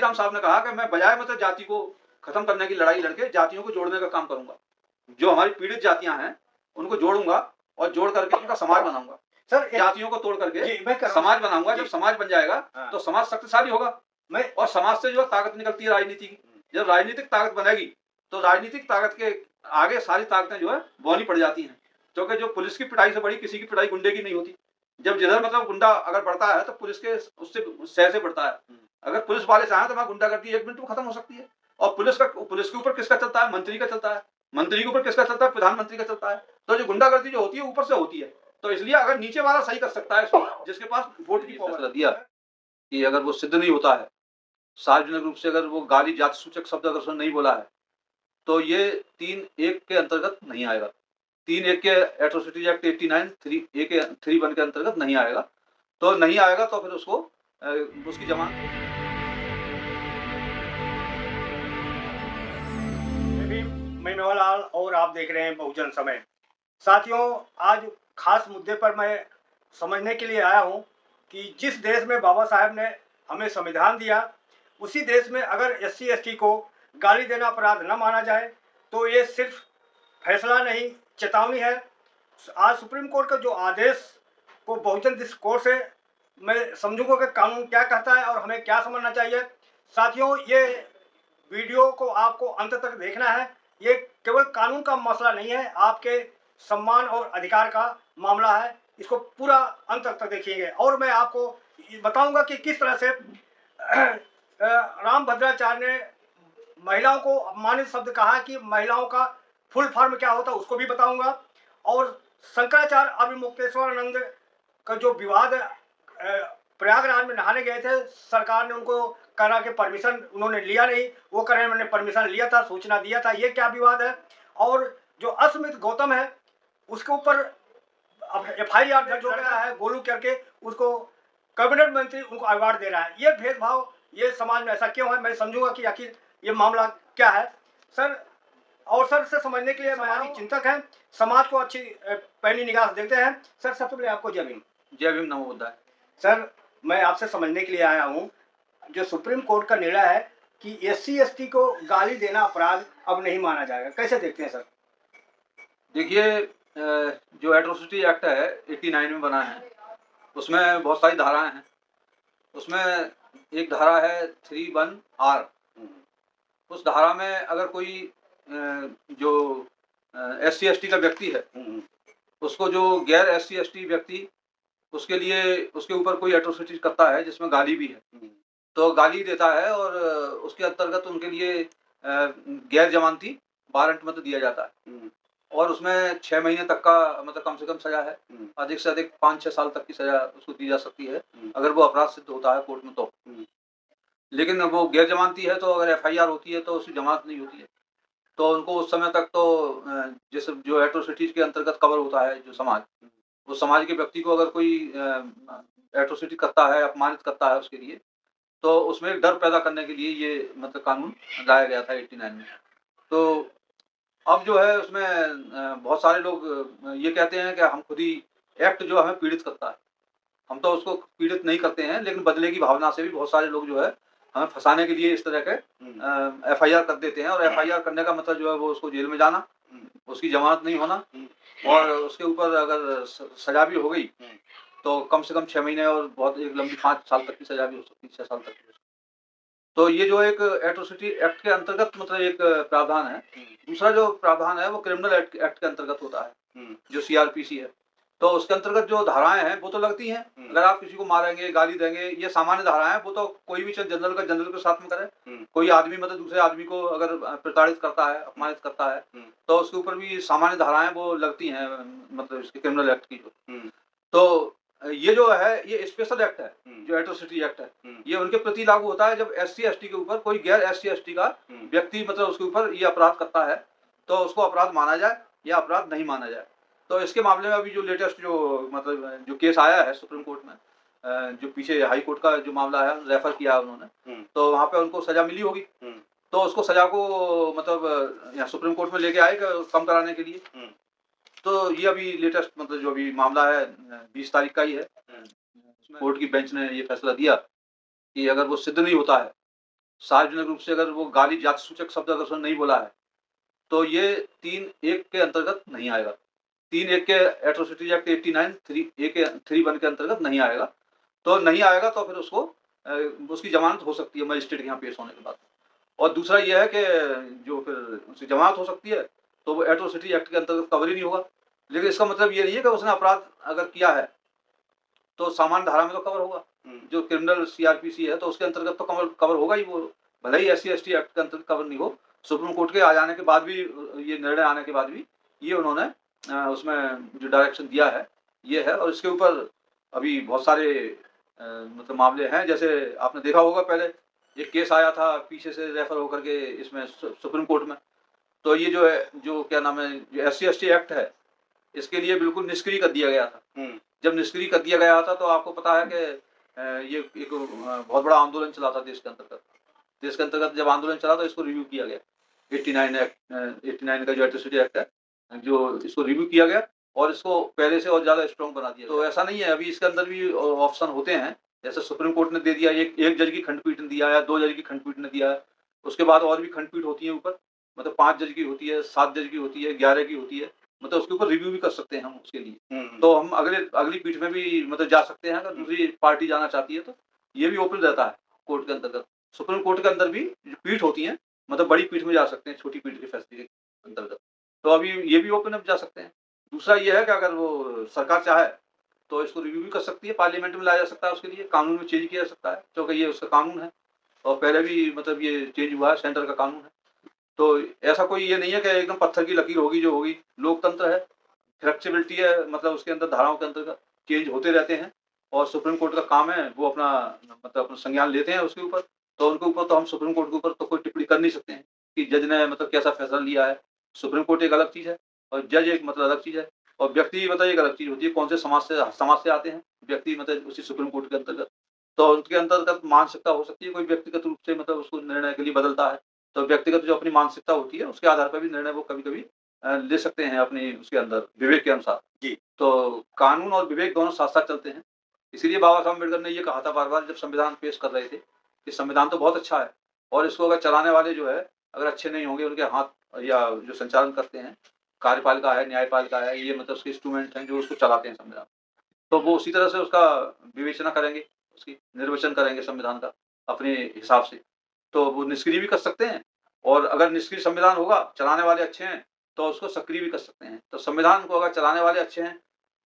राम साहब ने कहा कि मैं बजाय मतलब जाति को खत्म करने की लड़ाई लड़के जातियों को जोड़ने का काम करूंगा। जो हमारी पीड़ित जातियां हैं उनको जोड़ूंगा और जोड़ करके उनका समाज बनाऊंगा। सर जातियों को तोड़ करके समाज बनाऊंगा। जब समाज बन जाएगा तो समाज शक्तिशाली होगा। मैं और समाज से जो ताकत निकलती है राजनीति की, जब राजनीतिक ताकत बनेगी तो राजनीतिक ताकत के आगे सारी ताकतें जो है बौनी पड़ जाती हैं। क्योंकि जो पुलिस की पिटाई से बड़ी किसी की पिटाई गुंडे की नहीं होती। जब जिधर मतलब गुंडा अगर बढ़ता है तो पुलिस के उससे सह से बढ़ता है। अगर पुलिस वाले चाहें तो वहां गुंडागर्दी 1 मिनट में खत्म हो सकती है। और पुलिस के ऊपर किसका चलता है? मंत्री का चलता है। मंत्री के ऊपर किसका चलता है? प्रधानमंत्री का चलता है। तो जो गुंडागर्दी जो होती है ऊपर से होती है। तो इसलिए अगर नीचे वाला सही कर सकता है इसको, जिसके पास वोट की फैसला दिया कि अगर वो सिद्ध नहीं होता है, सार्वजनिक रूप से अगर वो गाली जाति सूचक शब्द अगर उसने नहीं बोला है, तो ये 3(1) के अंतर्गत नहीं आएगा। 3(1) के एट्रोसिटीज एक्ट 89 3(a) के 3(1) के अंतर्गत नहीं आएगा। तो नहीं आएगा तो फिर उसको उसकी जमानत मैं मेवालाल और आप देख रहे हैं बहुजन समय। साथियों, आज खास मुद्दे पर मैं समझने के लिए आया हूं कि जिस देश में बाबा साहब ने हमें संविधान दिया, उसी देश में अगर SC ST को गाली देना अपराध न माना जाए तो ये सिर्फ फैसला नहीं, चेतावनी है। आज सुप्रीम कोर्ट का जो आदेश को बहुजन दृष्टिकोण से मैं समझूंगा कि कानून क्या कहता है और हमें क्या समझना चाहिए। साथियों, ये वीडियो को आपको अंत तक देखना है। ये केवल कानून का मसला नहीं है, आपके सम्मान और अधिकार का मामला है। इसको पूरा अंत तक देखिएगा और मैं आपको बताऊंगा कि किस तरह से राम भद्राचार्य ने महिलाओं को अपमानित शब्द कहा कि महिलाओं का फुल फॉर्म क्या होता है उसको भी बताऊंगा। और शंकराचार्य अभिमुक्तेश्वरानंद का जो विवाद प्रयागराज में नहाने गए थे, सरकार ने उनको करा के परमिशन उन्होंने लिया नहीं, वो कह रहे हैं मैंने परमिशन लिया था, सूचना दिया था। ये क्या विवाद है? और जो अस्मित गौतम है उसके ऊपर FIR दर्ज हो गया है गोलू करके, उसको कैबिनेट मंत्री उनको अवार्ड दे रहा है। ये भेदभाव ये समाज में ऐसा क्यों है? मैं समझूंगा कि आखिर ये मामला क्या है। सर, अवसर से समझने के लिए हमारी चिंतक हैं, समाज को अच्छी पैनी निगाह से देखते हैं। सर, सबसे पहले आपको जय भीम। जय भीम, नमो बुद्धाय। सर, मैं आपसे समझने के लिए आया हूँ, जो सुप्रीम कोर्ट का निर्णय है कि SC ST को गाली देना अपराध अब नहीं माना जाएगा, कैसे देखते हैं सर? देखिए, जो एट्रोसिटी एक्ट है 89 में बना है, उसमें बहुत सारी धाराएं हैं। उसमें एक धारा है 3(1)R। उस धारा में अगर कोई जो SC ST का व्यक्ति है, उसको जो गैर SC ST व्यक्ति उसके लिए उसके ऊपर कोई एट्रोसिटी करता है जिसमें गाली भी है, तो गाली देता है और उसके अंतर्गत उनके लिए गैर जमानती वारंट मतलब दिया जाता है। और उसमें 6 महीने तक का मतलब कम से कम सजा है, अधिक से अधिक 5-6 साल तक की सजा उसको दी जा सकती है अगर वो अपराध सिद्ध होता है कोर्ट में तो। लेकिन वो गैर जमानती है तो अगर FIR होती है तो उसकी जमानत नहीं होती है, तो उनको उस समय तक तो जैसे जो एट्रोसिटीज के अंतर्गत कवर होता है जो समाज, उस समाज के व्यक्ति को अगर कोई एट्रोसिटी करता है, अपमानित करता है उसके लिए, तो उसमें एक डर पैदा करने के लिए ये मतलब कानून लाया गया था 89 में। तो अब जो है उसमें बहुत सारे लोग ये कहते हैं कि हम खुद ही एक्ट जो हमें पीड़ित करता है। हम तो उसको पीड़ित नहीं करते हैं, लेकिन बदले की भावना से भी बहुत सारे लोग जो है हमें फंसाने के लिए इस तरह के FIR कर देते हैं। और FIR करने का मतलब जो है वो उसको जेल में जाना, उसकी जमानत नहीं होना, और उसके ऊपर अगर सजा भी हो गई तो कम से कम 6 महीने और बहुत एक लंबी 5 साल तक की सजा भी हो सकती है, 6 साल तक की। तो ये जो एक एट्रोसिटी एक्ट के अंतर्गत मतलब एक प्रावधान है। दूसरा जो प्रावधान है वो क्रिमिनल एक्ट के अंतर्गत होता है, जो CRPC है। तो उसके अंतर्गत जो धाराएं हैं वो तो लगती हैं। अगर आप किसी को मारेंगे, गाली देंगे, ये सामान्य धाराएं हैं, वो तो कोई भी जनरल के साथ में करे। कोई आदमी मतलब दूसरे आदमी को अगर प्रताड़ित करता है, अपमानित करता है, तो उसके ऊपर भी सामान्य धाराएं वो लगती हैं, मतलब इसके क्रिमिनल एक्ट की जो। तो ये जो है ये स्पेशल एक्ट है, जो एट्रोसिटी एक्ट है, ये उनके प्रति लागू होता है जब SC ST के ऊपर कोई गैर SC ST का व्यक्ति मतलब उसके ऊपर ये अपराध करता है, तो उसको अपराध माना जाए या अपराध नहीं माना जाए। तो इसके मामले में अभी जो लेटेस्ट जो मतलब जो केस आया है सुप्रीम कोर्ट में, जो पीछे हाई कोर्ट का जो मामला है रेफर किया उन्होंने, तो वहाँ पे उनको सजा मिली होगी। तो उसको सजा को मतलब यहाँ सुप्रीम कोर्ट में लेके आए कम कराने के लिए। तो ये अभी लेटेस्ट मतलब जो अभी मामला है 20 तारीख का ही है। कोर्ट की बेंच ने ये फैसला दिया कि अगर वो सिद्ध नहीं होता है सार्वजनिक रूप से अगर वो गाली जाति सूचक शब्द अगर उसने नहीं बोला है, तो ये 3(1) के अंतर्गत नहीं आएगा। 3(1) के एट्रोसिटीज एक्ट 89 3(a) के 3(1) के अंतर्गत नहीं आएगा। तो नहीं आएगा तो फिर उसको उसकी जमानत हो सकती है मजिस्ट्रेट के यहाँ पेश होने के बाद। और दूसरा ये है कि जो फिर उसकी जमानत हो सकती है तो वो एट्रोसिटी एक्ट के अंतर्गत कवर ही नहीं होगा। लेकिन इसका मतलब ये नहीं है कि उसने अपराध अगर किया है तो सामान्य धारा में तो कवर होगा। जो क्रिमिनल सीआरपीसी है तो उसके अंतर्गत तो कवर होगा ही। वो भले ही SC/ST एक्ट के अंतर्गत कवर नहीं हो, सुप्रीम कोर्ट के आ जाने के बाद भी, ये निर्णय आने के बाद भी ये उन्होंने उसमें जो डायरेक्शन दिया है ये है। और इसके ऊपर अभी बहुत सारे मतलब मामले हैं। जैसे आपने देखा होगा पहले एक केस आया था पीछे से रेफर होकर के इसमें सुप्रीम कोर्ट में। तो ये जो है, जो क्या नाम है, जो SC/ST एक्ट है, इसके लिए बिल्कुल निष्क्रिय कर दिया गया था। जब निष्क्रिय कर दिया गया था तो आपको पता है कि ये एक बहुत बड़ा आंदोलन चला था देश के अंतर्गत। देश के अंतर्गत जब आंदोलन चला तो इसको रिव्यू किया गया। 89 का जो एट्रोसिटी एक्ट है, जो इसको रिव्यू किया गया और इसको पहले से और ज्यादा स्ट्रॉन्ग बना दिया। तो ऐसा नहीं है, अभी इसके अंदर भी ऑप्शन होते हैं। जैसे सुप्रीम कोर्ट ने दे दिया, एक जज की खंडपीठ ने दिया है, 2 जज की खंडपीठ ने दिया है। उसके बाद और भी खंडपीठ होती है ऊपर, मतलब 5 जज की होती है, 7 जज की होती है, 11 की होती है। मतलब उसके ऊपर रिव्यू भी कर सकते हैं हम उसके लिए। तो हम अगली पीठ में भी मतलब जा सकते हैं। अगर दूसरी पार्टी जाना चाहती है तो ये भी ओपन रहता है कोर्ट के अंतर्गत। सुप्रीम कोर्ट के अंदर भी जो पीठ होती है, मतलब बड़ी पीठ में जा सकते हैं, छोटी पीठ के फैसले के अंतर्गत। तो अभी ये भी ओपन अप जा सकते हैं। दूसरा ये है कि अगर वो सरकार चाहे तो इसको रिव्यू भी कर सकती है, पार्लियामेंट में लाया जा सकता है, उसके लिए कानून में चेंज किया जा सकता है, क्योंकि ये उसका कानून है और पहले भी मतलब ये चेंज हुआ है, सेंटर का कानून है। तो ऐसा कोई ये नहीं है कि एकदम पत्थर की लकीर होगी जो होगी। लोकतंत्र है, फ्लेक्सिबिलिटी है, मतलब उसके अंदर धाराओं के अंतर्गत चेंज होते रहते हैं। और सुप्रीम कोर्ट का काम है वो अपना मतलब अपना संज्ञान लेते हैं उसके ऊपर। तो उनके ऊपर तो हम सुप्रीम कोर्ट के ऊपर तो कोई टिप्पणी कर नहीं सकते हैं कि जज ने मतलब कैसा फैसला लिया है। सुप्रीम कोर्ट एक अलग चीज है और जज एक मतलब अलग चीज है। और व्यक्ति मतलब एक अलग चीज होती है, कौन से समाज से आते हैं व्यक्ति, मतलब उसी सुप्रीम कोर्ट के अंतर्गत। तो उनके अंतर्गत मानसिकता हो सकती है, कोई व्यक्तिगत रूप से मतलब उसको निर्णय के लिए बदलता है। तो व्यक्तिगत जो अपनी मानसिकता होती है उसके आधार पर भी निर्णय वो कभी कभी ले सकते हैं अपनी उसके अंदर विवेक के अनुसार। जी। तो कानून और विवेक दोनों साथ साथ चलते हैं। इसीलिए बाबा साहब अम्बेडकर ने ये कहा था बार बार जब संविधान पेश कर रहे थे कि संविधान तो बहुत अच्छा है और इसको अगर चलाने वाले जो है अगर अच्छे नहीं होंगे, उनके हाथ या जो संचालन करते हैं, कार्यपालिका है, न्यायपालिका है, ये मतलब उसके इंस्ट्रूमेंट हैं जो उसको चलाते हैं संविधान, तो वो उसी तरह से उसका विवेचना करेंगे, उसकी निर्वचन करेंगे संविधान का अपने हिसाब से। तो वो निष्क्रिय भी कर सकते हैं और अगर निष्क्रिय संविधान होगा, चलाने वाले अच्छे हैं, तो उसको सक्रिय भी कर सकते हैं। तो संविधान को अगर चलाने वाले अच्छे हैं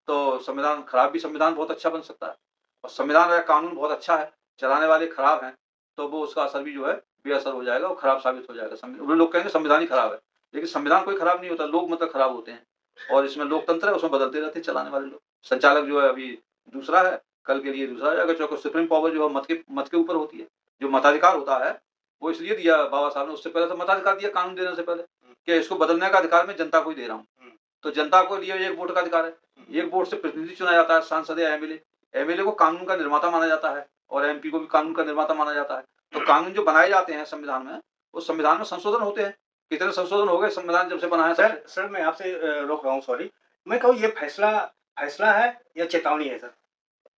तो संविधान खराब भी संविधान बहुत अच्छा बन सकता है। और संविधान अगर कानून बहुत अच्छा है, चलाने वाले खराब हैं, तो वो उसका असर भी जो है बेअसर हो जाएगा और खराब साबित हो जाएगा। वो लोग कहेंगे संविधान ही खराब है, लेकिन संविधान कोई खराब नहीं होता, लोग मतलब खराब होते हैं। और इसमें लोकतंत्र है, उसमें बदलते रहते हैं चलाने वाले लोग। संचालक जो है अभी दूसरा है, कल के लिए दूसरा है। अगर चौको सुप्रीम पावर जो है मत के ऊपर होती है, जो मताधिकार होता है वो इसलिए दिया बाबा साहब ने, उससे पहले तो मताधिकार दिया कानून देने से पहले कि इसको बदलने का अधिकार मैं जनता को ही दे रहा हूँ। तो जनता को लिए एक वोट का अधिकार है, एक वोट से प्रतिनिधि चुना जाता है, सांसद या एमएलए को कानून का निर्माता माना जाता है और एमपी को भी कानून का निर्माता माना जाता है। तो कानून जो बनाए जाते हैं संविधान में, उस संविधान में संशोधन होते हैं। कितने संशोधन हो गए संविधान जब से बना है? सर मैं आपसे रोक रहा हूँ, सॉरी। मैं कहूँ ये फैसला है या चेतावनी है सर?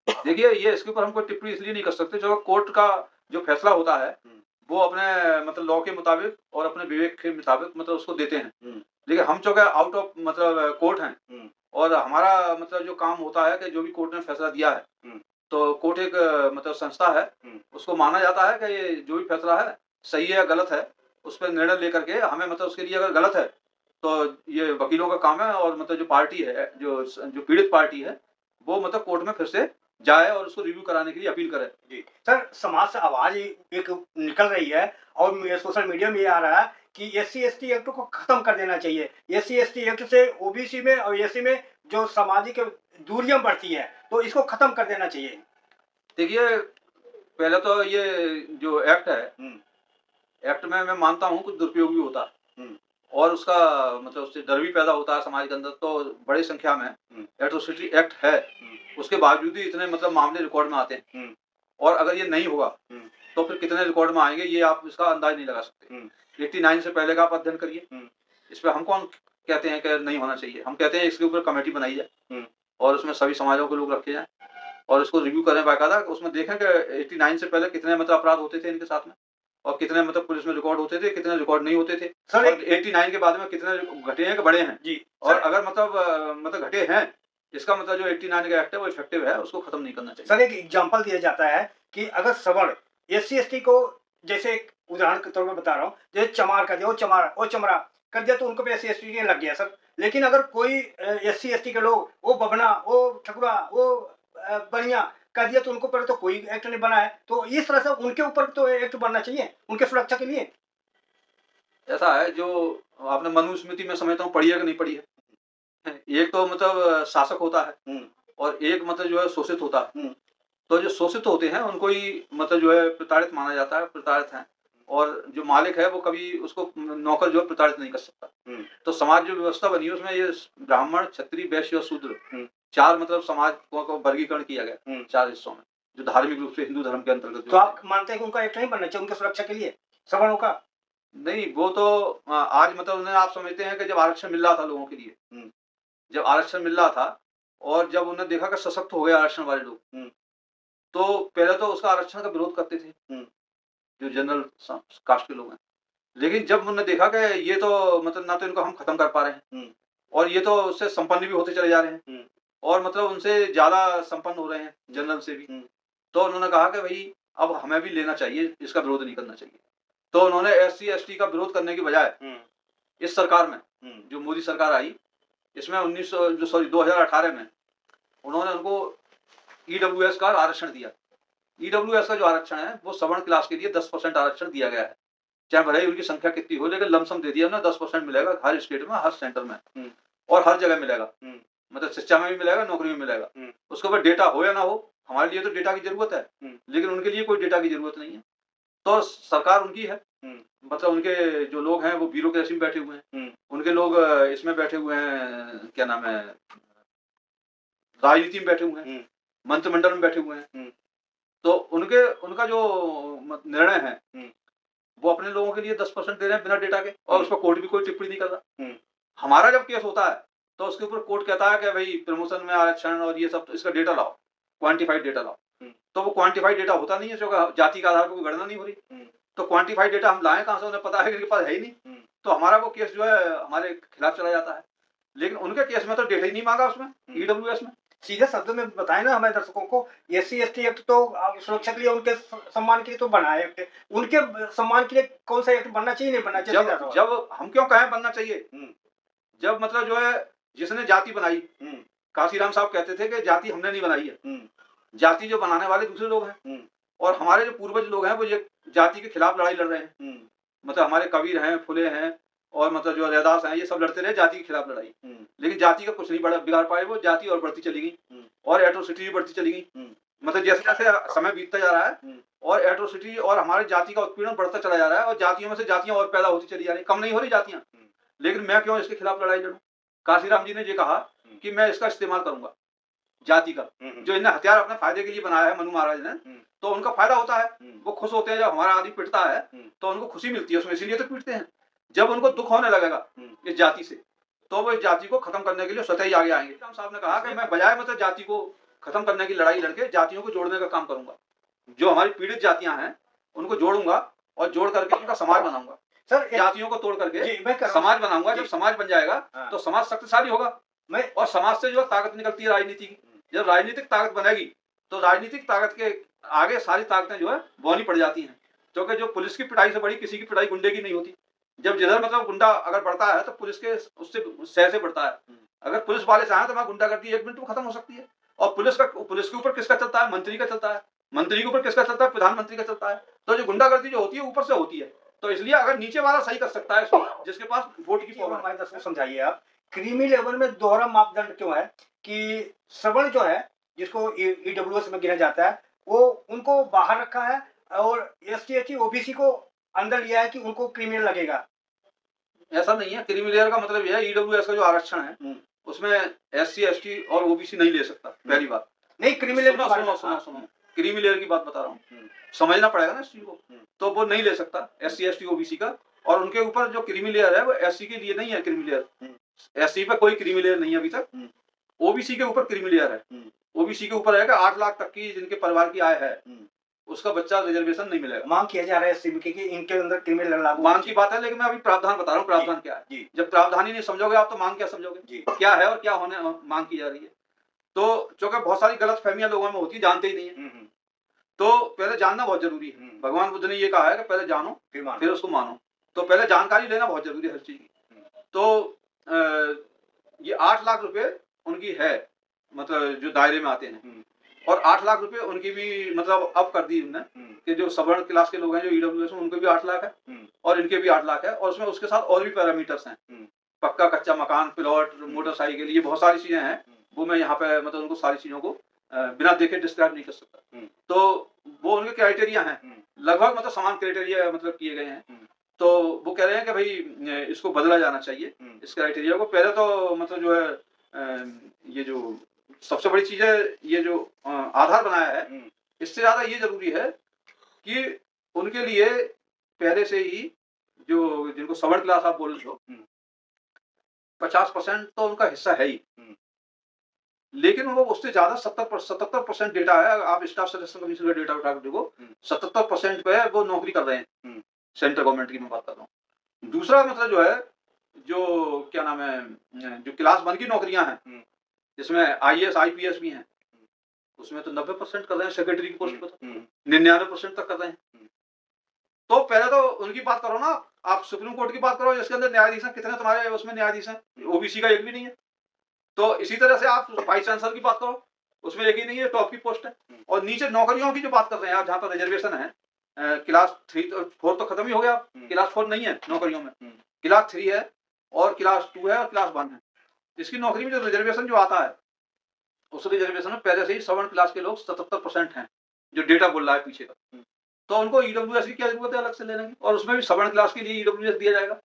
देखिए, ये इसके ऊपर हम कोई टिप्पणी इसलिए नहीं कर सकते, जो कोर्ट का जो फैसला होता है वो अपने मतलब लॉ के मुताबिक और अपने विवेक के मुताबिक मतलब उसको देते हैं। लेकिन हम चूंकि आउट ऑफ मतलब कोर्ट हैं और हमारा मतलब जो काम होता है कि जो भी कोर्ट ने फैसला दिया है, तो कोर्ट एक मतलब संस्था है, उसको माना जाता है कि ये जो भी फैसला है सही है या गलत है, उस पर निर्णय लेकर के हमें मतलब उसके लिए अगर गलत है तो ये वकीलों का काम है और मतलब जो पार्टी है, जो पीड़ित पार्टी है, वो मतलब कोर्ट में फिर से जाए और उसको रिव्यू कराने के लिए अपील करे। जी सर, समाज से आवाज एक निकल रही है और सोशल मीडिया में ये आ रहा है कि SC/ST एक्ट को खत्म कर देना चाहिए। SC/ST एक्ट से ओबीसी में और एससी में जो सामाजिक दूरियां बढ़ती है, तो इसको खत्म कर देना चाहिए। देखिए, पहले तो ये जो एक्ट है, एक्ट में मैं मानता हूँ कुछ दुरुपयोग भी होता है और उसका मतलब उससे डर भी पैदा होता है समाज के अंदर। तो बड़ी संख्या में एट्रोसिटी एक्ट है, उसके बावजूद ही इतने मतलब मामले रिकॉर्ड में आते हैं। और अगर ये नहीं होगा तो फिर कितने रिकॉर्ड में आएंगे ये आप इसका अंदाज नहीं लगा सकते। 89 से पहले का आप अध्ययन करिए, इस पर हम कौन कहते हैं कि नहीं होना चाहिए? हम कहते हैं इसके ऊपर कमेटी बनाई जाए और उसमें सभी समाजों के लोग रखे जाएं और इसको रिव्यू करें बाकायदा, उसमें देखें कि 89 से पहले कितने मतलब अपराध होते थे इनके साथ में और कितने मतलब पुलिस में रिकॉर्ड होते थे, कितने रिकॉर्ड नहीं होते थे, सर और 89 के बाद में कितने घटे हैं कि बढ़े हैं। जी और सर, अगर मतलब घटे हैं, इसका मतलब जो 89 का एक्ट है वो इफेक्टिव है, उसको खत्म नहीं करना चाहिए। सर एक एग्जांपल दिया जाता है कि अगर सवर्ण एससी एसटी को, जैसे एक उदाहरण के तौर पर बता रहा हूँ, जैसे चमार कर दिया, वो चमड़ा कर दिया तो उनको भी एससी एसटी लग गया सर। लेकिन अगर कोई एससी एसटी के लोग वो बबना, वो ठकुरा, वो बनिया कर दिया तो उनको पर तो कोई एक्ट नहीं बना है। तो इस तरह से उनके ऊपर तो एक्ट बनना चाहिए उनके सुरक्षा के लिए। ऐसा है, जो आपने मनुस्मृति में समझता हूँ पढ़ी है कि नहीं पढ़ी है। एक तो मतलब शासक होता है और एक मतलब जो है शोषित होता है। तो जो शोषित होते हैं उनको ही मतलब जो है प्रताड़ित माना जाता है, प्रताड़ित हैं। और जो मालिक है वो कभी उसको नौकर जो है प्रताड़ित नहीं कर सकता। तो समाज जो व्यवस्था बनी है उसमें ये ब्राह्मण, क्षत्रिय, वैश्य और शूद्र, चार मतलब समाज को वर्गीकरण किया गया चार हिस्सों में, जो धार्मिक रूप से हिंदू धर्म के अंतर्गत। तो आप मानते हैं कि उनका एक्ट नहीं बनना चाहिए उनकी सुरक्षा के लिए सवर्णों का? नहीं, वो तो आज मतलब उन्हें आप समझते हैं कि जब आरक्षण मिल रहा था लोगों के लिए, जब आरक्षण मिल रहा था और जब उन्हें देखा कि सशक्त हो गए आरक्षण वाले लोग, तो पहले तो उसका आरक्षण का विरोध करते थे जो जनरल कास्ट के लोग हैं। लेकिन जब उन्होंने देखा कि ये तो मतलब ना तो इनको हम खत्म कर पा रहे हैं और ये तो उससे संपन्न भी होते चले जा रहे हैं और मतलब उनसे ज्यादा संपन्न हो रहे हैं जनरल से भी, तो उन्होंने कहा कि भाई अब हमें भी लेना चाहिए, इसका विरोध नहीं करना चाहिए। तो उन्होंने एससी एसटी का विरोध करने की बजाय इस सरकार में, जो मोदी सरकार आई, इसमें 2018 में उन्होंने उनको ईडब्ल्यूएस का आरक्षण दिया। ईडब्ल्यूएस का जो आरक्षण है वो सवर्ण क्लास के लिए 10% आरक्षण दिया गया है, चाहे भले ही उनकी संख्या कितनी हो, लेकिन लमसम दे दिया ना, 10% मिलेगा हर स्टेट में, हर सेंटर में और हर जगह मिलेगा। मतलब शिक्षा में भी मिलेगा, नौकरी में मिलेगा। उसके ऊपर डेटा हो या ना हो, हमारे लिए तो डेटा की जरूरत है, लेकिन उनके लिए कोई डेटा की जरूरत नहीं है। तो सरकार उनकी है, मतलब उनके जो लोग हैं वो ब्यूरोक्रेसी में बैठे हुए हैं, उनके लोग इसमें बैठे हुए हैं, क्या नाम है, राजनीति में बैठे हुए हैं, मंत्रिमंडल में बैठे हुए हैं। तो उनका जो निर्णय है वो अपने लोगों के लिए 10% दे रहे हैं बिना डेटा के, और उस पर कोर्ट भी कोई टिप्पणी नहीं कर रहा। हमारा जब केस होता है तो उसके ऊपर कोर्ट कहता है कि भाई प्रमोशन में आरक्षण और ये सब, तो इसका डेटा लाओ, क्वांटिफाइड डेटा लाओ। तो वो क्वांटिफाइड डेटा होता नहीं है, क्योंकि जाति के आधार पर कोई गणना नहीं हो रही। तो क्वांटिफाइड डेटा हम लाएं कहां से, उन्हें पता है कि इनके पास है ही नहीं। तो हमारा वो केस जो है हमारे खिलाफ चला जाता है। लेकिन उनके केस में तो डेटा ही नहीं मांगा उसमें, ईडब्ल्यूएस में। सीधे शब्दों में बताएं ना हमारे दर्शकों को, एससी एसटी एक्ट तो सुरक्षा के लिए, उनके सम्मान के लिए तो बना है एक्ट, उनके सम्मान के लिए कौन सा एक्ट बनना चाहिए, नहीं बनना चाहिए? जब हम क्यों कहें बनना चाहिए, जब मतलब जो है जिसने जाति बनाई, काशीराम साहब कहते थे कि जाति हमने नहीं बनाई है, जाति जो बनाने वाले दूसरे लोग हैं। और हमारे जो पूर्वज लोग हैं वो ये जाति के खिलाफ लड़ाई लड़ रहे हैं। मतलब हमारे कबीर हैं, फुले हैं और मतलब जो रैदास हैं, ये सब लड़ते रहे जाति के खिलाफ लड़ाई। लेकिन जाति का कुछ नहीं बिगाड़ पाए, वो जाति और बढ़ती चली गई और एट्रोसिटी भी बढ़ती चली गई। मतलब जैसे जैसे समय बीतता जा रहा है और एट्रोसिटी और हमारी जाति का उत्पीड़न बढ़ता चला जा रहा है और जातियों में से जातियां और पैदा होती चली जा रही, कम नहीं हो रही जातियां। लेकिन मैं क्यों इसके खिलाफ लड़ाई लड़ूं? काशीराम जी ने ये कहा कि मैं इसका इस्तेमाल करूंगा, जाति का, जो इन्हें हथियार अपने फायदे के लिए बनाया है मनु महाराज ने, तो उनका फायदा होता है, वो खुश होते हैं जब हमारा आदमी पिटता है तो उनको खुशी मिलती है उसमें, इसीलिए तो पीटते हैं। जब उनको दुख होने लगेगा इस जाति से तो वो इस जाति को खत्म करने के लिए स्वतः ही आगे आएंगे। राम साहब ने कहा कि मैं बजाय मतलब जाति को खत्म करने की लड़ाई लड़के जातियों को जोड़ने का काम करूंगा, जो हमारी पीड़ित जातियां हैं उनको जोड़ूंगा और जोड़ करके उनका समाज बनाऊंगा। सर जातियों को तोड़ करके समाज बनाऊंगा। जब समाज बन जाएगा तो समाज शक्तिशाली होगा, और समाज से जो ताकत निकलती है राजनीति की, जब राजनीतिक ताकत बनेगी तो राजनीतिक ताकत के आगे सारी ताकतें जो है बौनी पड़ जाती हैं। क्योंकि जो पुलिस की पिटाई से बड़ी किसी की पिटाई गुंडे की नहीं होती। जब जिधर मतलब गुंडा अगर बढ़ता है तो पुलिस के उससे सह से बढ़ता है। अगर पुलिस वाले चाहें तो वहां गुंडागर्दी 1 मिनट में खत्म हो सकती है। और पुलिस के ऊपर किसका चलता है? मंत्री का चलता है। मंत्री के ऊपर किसका चलता है? प्रधानमंत्री का चलता है। तो जो गुंडागर्दी जो होती है ऊपर से होती है, तो इसलिए अगर नीचे वाला सही कर सकता है जिसके पास वोट की पावर। हमारे दर्शकों समझाइए आप, क्रीमी लेवल में दोहरा मापदंड क्यों है कि सवर्ण जो है जिसको ईडब्ल्यूएस में गिना जाता है वो उनको बाहर रखा है और एसटी एसटी ओबीसी को अंदर लिया है कि उनको क्रिमिनल लगेगा? ऐसा नहीं है। क्रीमी लेयर का मतलब यह है ईडब्ल्यूएस का जो आरक्षण है उसमें एससी एसटी और ओबीसी नहीं ले सकता। पहली बात नहीं, क्रीमी लेयर सुनो क्रीमी लेयर की बात बता रहा हूँ, समझना पड़ेगा ना इस चीज को। तो वो नहीं ले सकता एससी एसटी ओबीसी का, और उनके ऊपर जो क्रीमी लेयर है वो एससी के लिए नहीं है। क्रीमी लेयर एससी पे कोई क्रीमी लेयर नहीं है अभी तक। ओबीसी के ऊपर क्रीमी लेयर है। ओबीसी के ऊपर है कि 8 लाख तक की जिनके परिवार की आय है उसका बच्चा रिजर्वेशन नहीं मिलेगा। मांग किया जा रहा है एससी की इनके अंदर क्रिमिनल लागू मांग की बात है, लेकिन मैं अभी प्रावधान बता रहा हूँ, प्रावधान क्या है। जी जब प्रावधान ही नहीं समझोगे आप तो मांग क्या समझोगे, जी क्या है और क्या होने मांग की जा रही है। तो चूंकि बहुत सारी गलत फहमियां लोगों में होती है, जानते ही नहीं है। तो पहले जानना बहुत जरूरी है। भगवान बुद्ध ने ये कहा है कि पहले जानो फिर उसको मानो। तो पहले जानकारी लेना बहुत जरूरी है हर चीज की। तो ये 8 लाख रुपए उनकी है, मतलब जो दायरे में आते हैं, और 8 लाख रुपए उनकी भी मतलब अब कर दी उन्होंने कि जो सवर्ण क्लास के लोग हैं, जो ईडब्ल्यूएस में, उनको भी 8 लाख है और इनके भी 8 लाख है, और उसमें उसके साथ और भी पैरामीटर्स हैं, पक्का कच्चा मकान, प्लॉट, मोटरसाइकिल, ये बहुत सारी चीजें हैं। वो मैं यहाँ पे मतलब उनको सारी चीजों को बिना देखे डिस्क्राइब नहीं कर सकता। तो वो उनके क्राइटेरिया हैं, लगभग मतलब समान क्राइटेरिया मतलब किए गए हैं। तो वो कह रहे हैं कि भाई इसको बदला जाना चाहिए, इस क्राइटेरिया को। पहले तो मतलब जो है ये जो सबसे बड़ी चीज है, ये जो आधार बनाया है, इससे ज्यादा ये जरूरी है कि उनके लिए पहले से ही जो जिनको सवर्ण क्लास आप बोल रहे हो, 50% तो उनका हिस्सा है ही, लेकिन वो उससे ज्यादा 77% डेटा है। आप स्टाफ सिलेक्शन कमीशन का डेटा उठा के देखो, 77% पे वो नौकरी कर रहे हैं, सेंट्रल गवर्नमेंट की मैं बात कर रहा हूँ। दूसरा मतलब जो है, जो क्या नाम है, जो क्लास 1 की नौकरियां हैं, जिसमें IAS IPS भी हैं, उसमें तो 90% कर रहे हैं सेक्रेटरी की पोस्ट पर, 99% तक कर रहे हैं। तो पहले तो उनकी बात करो ना, आप सुप्रीम कोर्ट की बात करो, जिसके अंदर न्यायाधीश हैं, कितने तुम्हारे उसमें न्यायाधीश हैं, ओबीसी का एक भी नहीं है। तो इसी तरह से आप वाइस चांसलर की बात करो, उसमें एक ही नहीं है, टॉप की पोस्ट है। और नीचे नौकरियों की जो बात कर रहे हैं आप, जहाँ पर रिजर्वेशन है, क्लास 3 4 तो खत्म ही हो गया, क्लास 4 नहीं है नौकरियों में, क्लास 3 है और क्लास 2 है और क्लास 1 है। इसकी नौकरी में जो रिजर्वेशन जो आता है, उस रिजर्वेशन में पहले से ही सवर्ण क्लास के लोग 77% हैं, जो डेटा बोल रहा है पीछे का। तो उनको ईडब्ल्यूएस की क्या जरूरत है अलग से लेने की, और उसमें भी सवर्ण क्लास के लिए ईडब्ल्यूएस दिया जाएगा।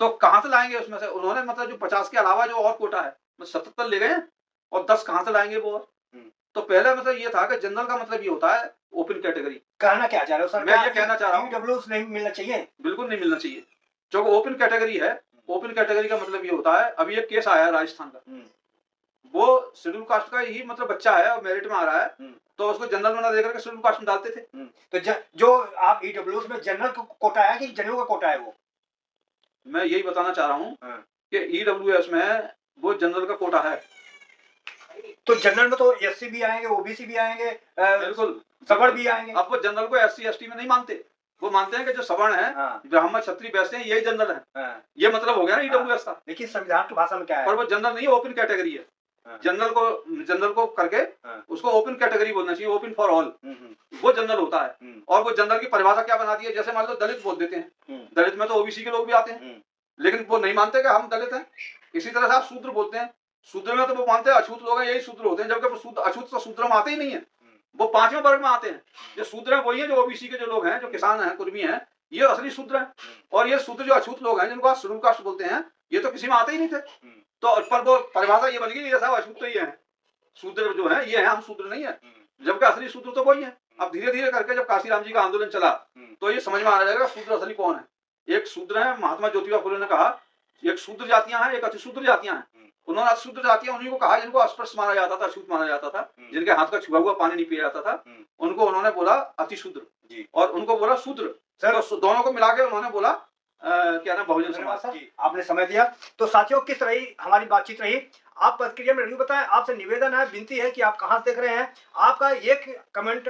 तो कहाँ से लाएंगे उसमें से? उन्होंने मतलब जो 50 के अलावा जो और कोटा है, 77 ले गए और 10 कहाँ से लाएंगे वो और? तो पहले मतलब ये था कि जनरल का मतलब ये होता है ओपन कैटेगरी। कहना क्या चाह रहे हो सर? मैं ये कहना चाह रहा हूँ, ईडब्ल्यूएस नहीं मिलना चाहिए, बिल्कुल नहीं मिलना चाहिए। जो ओपन कैटेगरी है, ओपन कैटेगरी का मतलब ये होता है, अभी एक केस आया है राजस्थान का, वो शेड्यूल कास्ट का ही मतलब बच्चा है और मेरिट में आ रहा है, तो उसको जनरल में ना देकर के शेड्यूल कास्ट में डालते थे। तो जो आप ईडब्ल्यूएस में जनरल का कोटा है कि जनरल का कोटा है? वो मैं यही बताना चाह रहा हूँ कि ईडब्ल्यूएस में वो जनरल का कोटा है। तो जनरल में तो एससी भी आएंगे, ओबीसी भी आएंगे, बिल्कुल सवर्ण भी आएंगे। अब वो जनरल को SC ST में नहीं मानते, वो मानते हैं कि जो सवर्ण है, ब्राह्मण क्षत्रिय वैश्य हैं, यही जनरल है। ये मतलब हो गया ना ईडब्ल्यूएस का। लेकिन संविधान की भाषा में क्या है? पर वो जनरल नहीं है, ओपन कैटेगरी है। जनरल को करके उसको ओपन कैटेगरी बोलना चाहिए, ओपन फॉर ऑल, वो जनरल होता है। और वो जनरल की परिभाषा क्या बना दी है, जैसे मान लो दलित बोल देते हैं, दलित में तो ओबीसी के लोग भी आते हैं, लेकिन वो नहीं मानते कि हम दलित हैं। इसी तरह से आप शूद्र बोलते हैं, शूद्र में तो वो मानते हैं अछूत लोग हैं, यही शूद्र होते हैं, जबकि वो अछूत तो शूद्र में आते ही नहीं है, वो 5वें वर्ग में आते हैं। जो शूद्र हैं वही है जो ओबीसी के जो लोग हैं, जो किसान हैं, कुर्मी हैं, ये असली शूद्र हैं। और ये शूद्र जो अछूत लोग हैं, जिनको आप शेड्यूल कास्ट बोलते हैं, ये तो किसी में आते ही नहीं थे। तो पर वो परिभाषा ये बन गई, ये साहब अछूत तो ये है, शूद्र जो है ये है, हम शूद्र नहीं है, जबकि असली शूद्र तो वही है। अब धीरे धीरे करके जब काशीराम जी का आंदोलन चला, तो ये समझ में आ जाएगा शूद्र असली कौन है। एक शूद्र है, महात्मा ज्योतिबा फुले ने कहा, एक शूद्र जातियां हैं, एक अतिशूद्र जातियां हैं। उन्होंने अतिशूद्र जातियां उन्हीं को कहा जिनको अस्पृश्य माना जाता था, अछूत माना जाता था, जिनके हाथ का छुआ हुआ पानी नहीं पिया जाता था, उनको उन्होंने बोला अतिशूद्र, और उनको बोला शूद्र। तो दोनों को मिला के उन्होंने बोला क्या नाम, बहुजन समाज। आपने समय दिया। तो साथियों, किस रही हमारी बातचीत रही, आप प्रतिक्रिया में रिव्यू बताएं। आपसे निवेदन है, विनती है कि आप कहां से देख रहे हैं। आपका एक कमेंट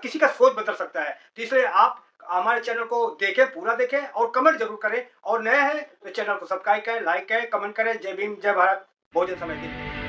किसी का सोच बदल सकता है, तो इसलिए आप हमारे चैनल को देखें, पूरा देखें और कमेंट जरूर करें। और नए हैं तो चैनल को सब्सक्राइब करें, लाइक करें, कमेंट करें। जय भीम, जय भारत, बहुजन समाज।